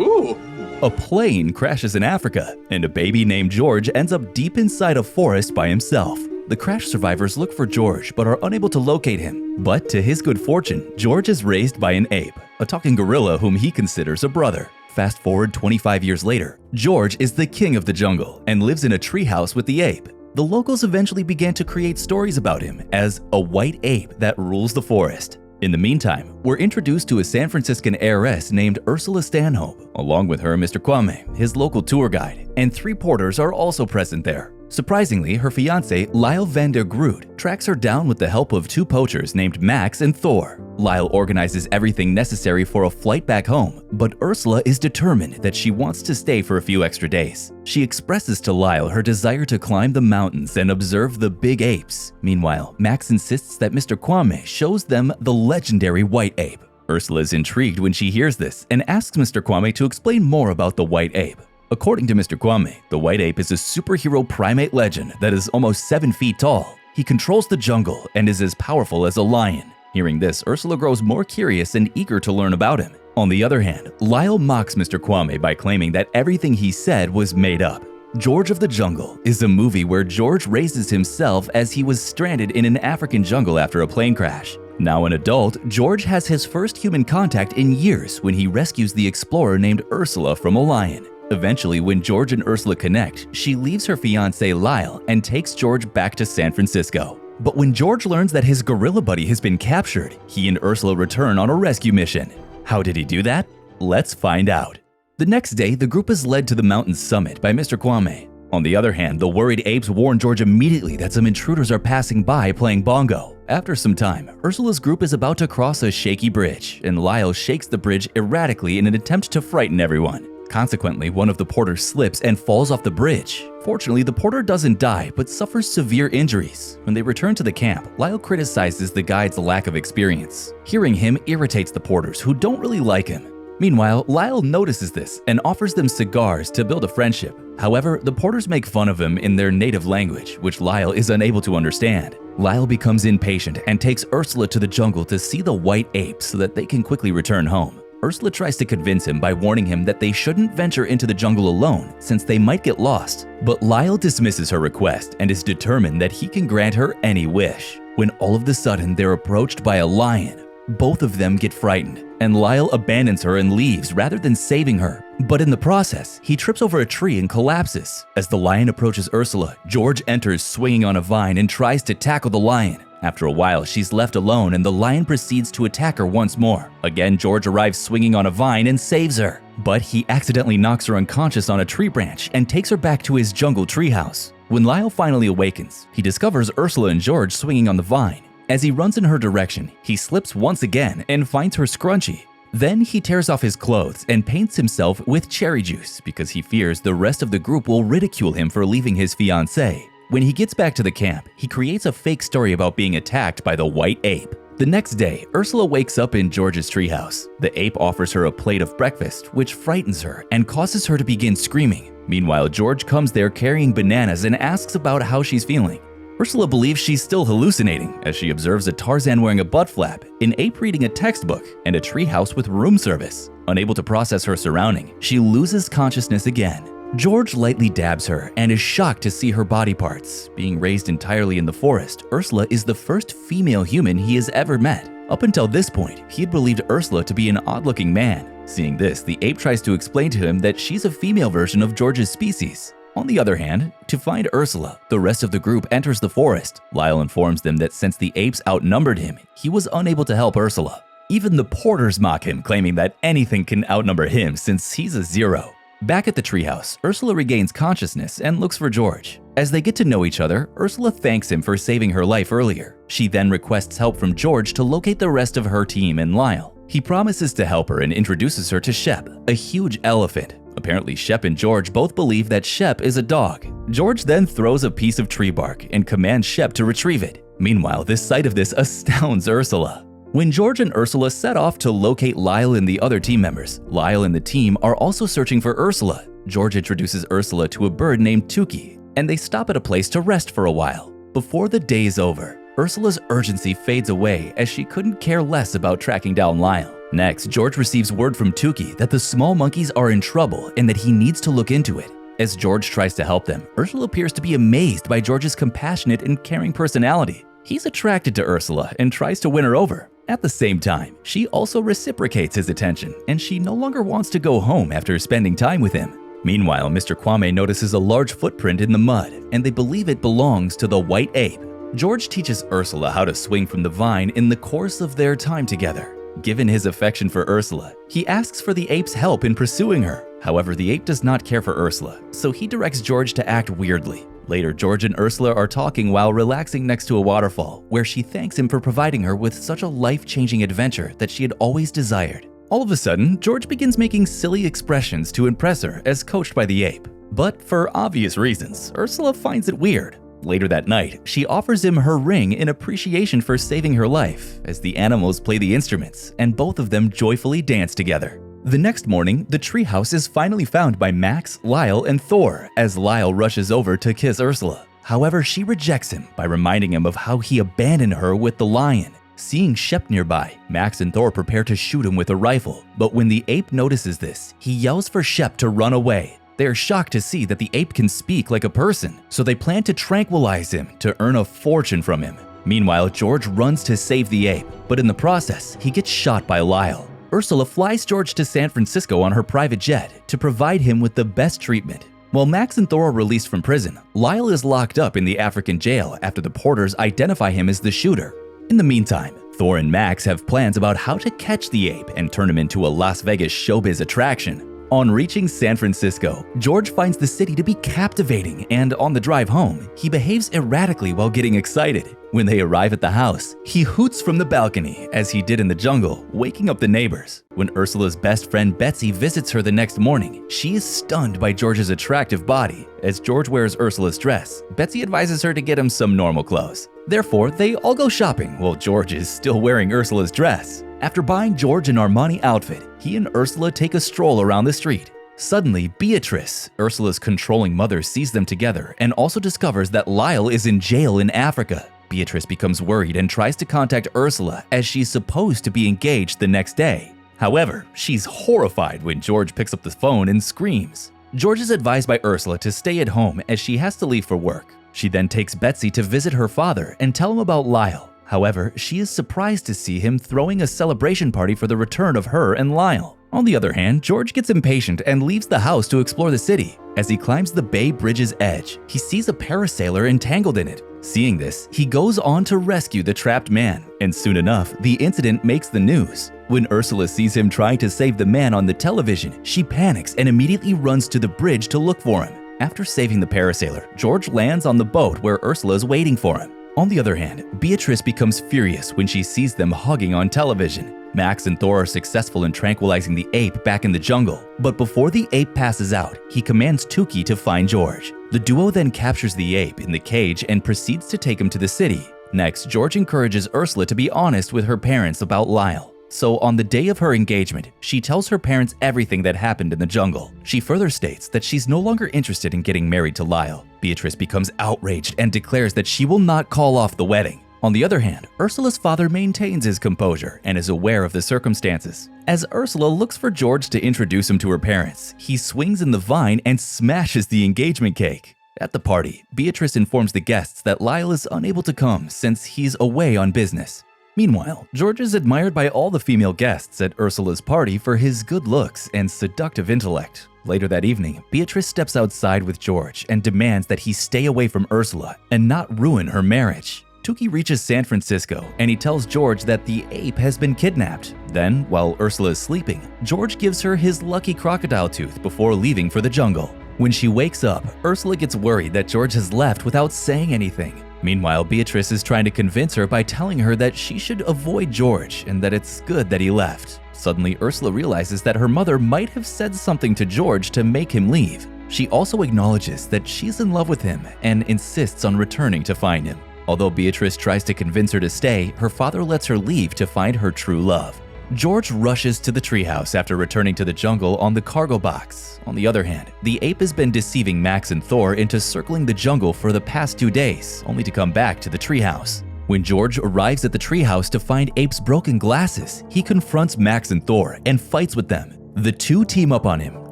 Ooh. A plane crashes in Africa, and a baby named George ends up deep inside a forest by himself. The crash survivors look for George but are unable to locate him. But to his good fortune, George is raised by an ape, a talking gorilla whom he considers a brother. Fast forward 25 years later, George is the king of the jungle and lives in a treehouse with the ape. The locals eventually began to create stories about him as a white ape that rules the forest. In the meantime, we're introduced to a San Franciscan heiress named Ursula Stanhope. Along with her, Mr. Kwame, his local tour guide, and 3 porters are also present there. Surprisingly, her fiancé, Lyle van der Groot, tracks her down with the help of 2 poachers named Max and Thor. Lyle organizes everything necessary for a flight back home, but Ursula is determined that she wants to stay for a few extra days. She expresses to Lyle her desire to climb the mountains and observe the big apes. Meanwhile, Max insists that Mr. Kwame shows them the legendary white ape. Ursula is intrigued when she hears this and asks Mr. Kwame to explain more about the white ape. According to Mr. Kwame, the white ape is a superhero primate legend that is almost 7 feet tall. He controls the jungle and is as powerful as a lion. Hearing this, Ursula grows more curious and eager to learn about him. On the other hand, Lyle mocks Mr. Kwame by claiming that everything he said was made up. George of the Jungle is a movie where George raises himself as he was stranded in an African jungle after a plane crash. Now an adult, George has his first human contact in years when he rescues the explorer named Ursula from a lion. Eventually, when George and Ursula connect, she leaves her fiancé Lyle and takes George back to San Francisco. But when George learns that his gorilla buddy has been captured, he and Ursula return on a rescue mission. How did he do that? Let's find out. The next day, the group is led to the mountain summit by Mr. Kwame. On the other hand, the worried apes warn George immediately that some intruders are passing by playing bongo. After some time, Ursula's group is about to cross a shaky bridge, and Lyle shakes the bridge erratically in an attempt to frighten everyone. Consequently, one of the porters slips and falls off the bridge. Fortunately, the porter doesn't die but suffers severe injuries. When they return to the camp, Lyle criticizes the guide's lack of experience. Hearing him irritates the porters, who don't really like him. Meanwhile, Lyle notices this and offers them cigars to build a friendship. However, the porters make fun of him in their native language, which Lyle is unable to understand. Lyle becomes impatient and takes Ursula to the jungle to see the white ape so that they can quickly return home. Ursula tries to convince him by warning him that they shouldn't venture into the jungle alone since they might get lost. But Lyle dismisses her request and is determined that he can grant her any wish. When all of a sudden they're approached by a lion, both of them get frightened, and Lyle abandons her and leaves rather than saving her. But in the process, he trips over a tree and collapses. As the lion approaches Ursula, George enters swinging on a vine and tries to tackle the lion. After a while, she's left alone and the lion proceeds to attack her once more. Again, George arrives swinging on a vine and saves her. But he accidentally knocks her unconscious on a tree branch and takes her back to his jungle treehouse. When Lyle finally awakens, he discovers Ursula and George swinging on the vine. As he runs in her direction, he slips once again and finds her scrunchie. Then he tears off his clothes and paints himself with cherry juice because he fears the rest of the group will ridicule him for leaving his fiancée. When he gets back to the camp, he creates a fake story about being attacked by the white ape. The next day, Ursula wakes up in George's treehouse. The ape offers her a plate of breakfast, which frightens her and causes her to begin screaming. Meanwhile, George comes there carrying bananas and asks about how she's feeling. Ursula believes she's still hallucinating as she observes a Tarzan wearing a butt flap, an ape reading a textbook, and a treehouse with room service. Unable to process her surrounding, she loses consciousness again. George lightly dabs her and is shocked to see her body parts. Being raised entirely in the forest, Ursula is the first female human he has ever met. Up until this point, he had believed Ursula to be an odd-looking man. Seeing this, the ape tries to explain to him that she's a female version of George's species. On the other hand, to find Ursula, the rest of the group enters the forest. Lyle informs them that since the apes outnumbered him, he was unable to help Ursula. Even the porters mock him, claiming that anything can outnumber him since he's a zero. Back at the treehouse, Ursula regains consciousness and looks for George. As they get to know each other, Ursula thanks him for saving her life earlier. She then requests help from George to locate the rest of her team and Lyle. He promises to help her and introduces her to Shep, a huge elephant. Apparently, Shep and George both believe that Shep is a dog. George then throws a piece of tree bark and commands Shep to retrieve it. Meanwhile, the sight of this astounds Ursula. When George and Ursula set off to locate Lyle and the other team members, Lyle and the team are also searching for Ursula. George introduces Ursula to a bird named Tuki, and they stop at a place to rest for a while. Before the day is over, Ursula's urgency fades away as she couldn't care less about tracking down Lyle. Next, George receives word from Tukey that the small monkeys are in trouble and that he needs to look into it. As George tries to help them, Ursula appears to be amazed by George's compassionate and caring personality. He's attracted to Ursula and tries to win her over. At the same time, she also reciprocates his attention, and she no longer wants to go home after spending time with him. Meanwhile, Mr. Kwame notices a large footprint in the mud, and they believe it belongs to the white ape. George teaches Ursula how to swing from the vine in the course of their time together. Given his affection for Ursula, he asks for the ape's help in pursuing her. However, the ape does not care for Ursula, so he directs George to act weirdly. Later, George and Ursula are talking while relaxing next to a waterfall, where she thanks him for providing her with such a life-changing adventure that she had always desired. All of a sudden, George begins making silly expressions to impress her as coached by the ape. But for obvious reasons, Ursula finds it weird. Later that night, she offers him her ring in appreciation for saving her life, as the animals play the instruments, and both of them joyfully dance together. The next morning, the treehouse is finally found by Max, Lyle, and Thor as Lyle rushes over to kiss Ursula. However, she rejects him by reminding him of how he abandoned her with the lion. Seeing Shep nearby, Max and Thor prepare to shoot him with a rifle, but when the ape notices this, he yells for Shep to run away. They are shocked to see that the ape can speak like a person, so they plan to tranquilize him to earn a fortune from him. Meanwhile, George runs to save the ape, but in the process, he gets shot by Lyle. Ursula flies George to San Francisco on her private jet to provide him with the best treatment. While Max and Thor are released from prison, Lyle is locked up in the African jail after the porters identify him as the shooter. In the meantime, Thor and Max have plans about how to catch the ape and turn him into a Las Vegas showbiz attraction. On reaching San Francisco, George finds the city to be captivating, and on the drive home, he behaves erratically while getting excited. When they arrive at the house, he hoots from the balcony, as he did in the jungle, waking up the neighbors. When Ursula's best friend Betsy visits her the next morning, she is stunned by George's attractive body. As George wears Ursula's dress, Betsy advises her to get him some normal clothes. Therefore, they all go shopping while George is still wearing Ursula's dress. After buying George an Armani outfit, he and Ursula take a stroll around the street. Suddenly, Beatrice, Ursula's controlling mother, sees them together and also discovers that Lyle is in jail in Africa. Beatrice becomes worried and tries to contact Ursula as she's supposed to be engaged the next day. However, she's horrified when George picks up the phone and screams. George is advised by Ursula to stay at home as she has to leave for work. She then takes Betsy to visit her father and tell him about Lyle. However, she is surprised to see him throwing a celebration party for the return of her and Lyle. On the other hand, George gets impatient and leaves the house to explore the city. As he climbs the Bay Bridge's edge, he sees a parasailer entangled in it. Seeing this, he goes on to rescue the trapped man, and soon enough, the incident makes the news. When Ursula sees him trying to save the man on the television, she panics and immediately runs to the bridge to look for him. After saving the parasailer, George lands on the boat where Ursula is waiting for him. On the other hand, Beatrice becomes furious when she sees them hugging on television. Max and Thor are successful in tranquilizing the ape back in the jungle, but before the ape passes out, he commands Tukey to find George. The duo then captures the ape in the cage and proceeds to take him to the city. Next, George encourages Ursula to be honest with her parents about Lyle. So on the day of her engagement, she tells her parents everything that happened in the jungle. She further states that she's no longer interested in getting married to Lyle. Beatrice becomes outraged and declares that she will not call off the wedding. On the other hand, Ursula's father maintains his composure and is aware of the circumstances. As Ursula looks for George to introduce him to her parents, he swings in the vine and smashes the engagement cake. At the party, Beatrice informs the guests that Lyle is unable to come since he's away on business. Meanwhile, George is admired by all the female guests at Ursula's party for his good looks and seductive intellect. Later that evening, Beatrice steps outside with George and demands that he stay away from Ursula and not ruin her marriage. Tukey reaches San Francisco and he tells George that the ape has been kidnapped. Then, while Ursula is sleeping, George gives her his lucky crocodile tooth before leaving for the jungle. When she wakes up, Ursula gets worried that George has left without saying anything. Meanwhile, Beatrice is trying to convince her by telling her that she should avoid George and that it's good that he left. Suddenly, Ursula realizes that her mother might have said something to George to make him leave. She also acknowledges that she's in love with him and insists on returning to find him. Although Beatrice tries to convince her to stay, her father lets her leave to find her true love. George rushes to the treehouse after returning to the jungle on the cargo box. On the other hand, the ape has been deceiving Max and Thor into circling the jungle for the past 2 days, only to come back to the treehouse. When George arrives at the treehouse to find Ape's broken glasses, he confronts Max and Thor and fights with them. The two team up on him,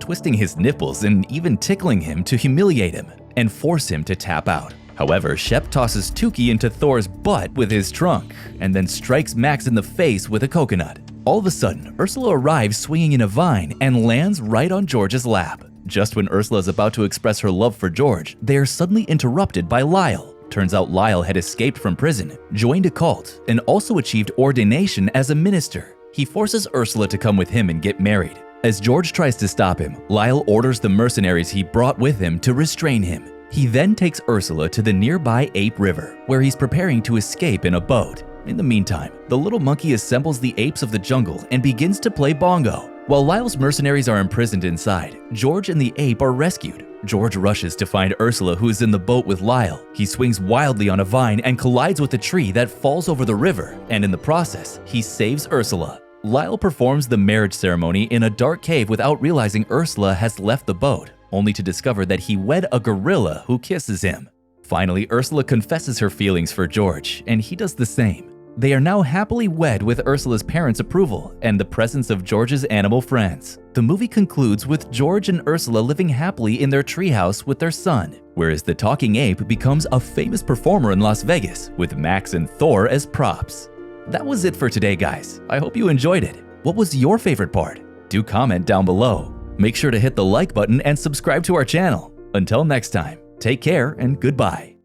twisting his nipples and even tickling him to humiliate him and force him to tap out. However, Shep tosses Tukey into Thor's butt with his trunk and then strikes Max in the face with a coconut. All of a sudden, Ursula arrives swinging in a vine and lands right on George's lap. Just when Ursula is about to express her love for George, they are suddenly interrupted by Lyle. Turns out Lyle had escaped from prison, joined a cult, and also achieved ordination as a minister. He forces Ursula to come with him and get married. As George tries to stop him, Lyle orders the mercenaries he brought with him to restrain him. He then takes Ursula to the nearby Ape River, where he's preparing to escape in a boat. In the meantime, the little monkey assembles the apes of the jungle and begins to play bongo. While Lyle's mercenaries are imprisoned inside, George and the ape are rescued. George rushes to find Ursula, who is in the boat with Lyle. He swings wildly on a vine and collides with a tree that falls over the river, and in the process, he saves Ursula. Lyle performs the marriage ceremony in a dark cave without realizing Ursula has left the boat, only to discover that he wed a gorilla who kisses him. Finally, Ursula confesses her feelings for George, and he does the same. They are now happily wed with Ursula's parents' approval and the presence of George's animal friends. The movie concludes with George and Ursula living happily in their treehouse with their son, whereas the talking ape becomes a famous performer in Las Vegas with Max and Thor as props. That was it for today, guys. I hope you enjoyed it. What was your favorite part? Do comment down below. Make sure to hit the like button and subscribe to our channel. Until next time, take care and goodbye.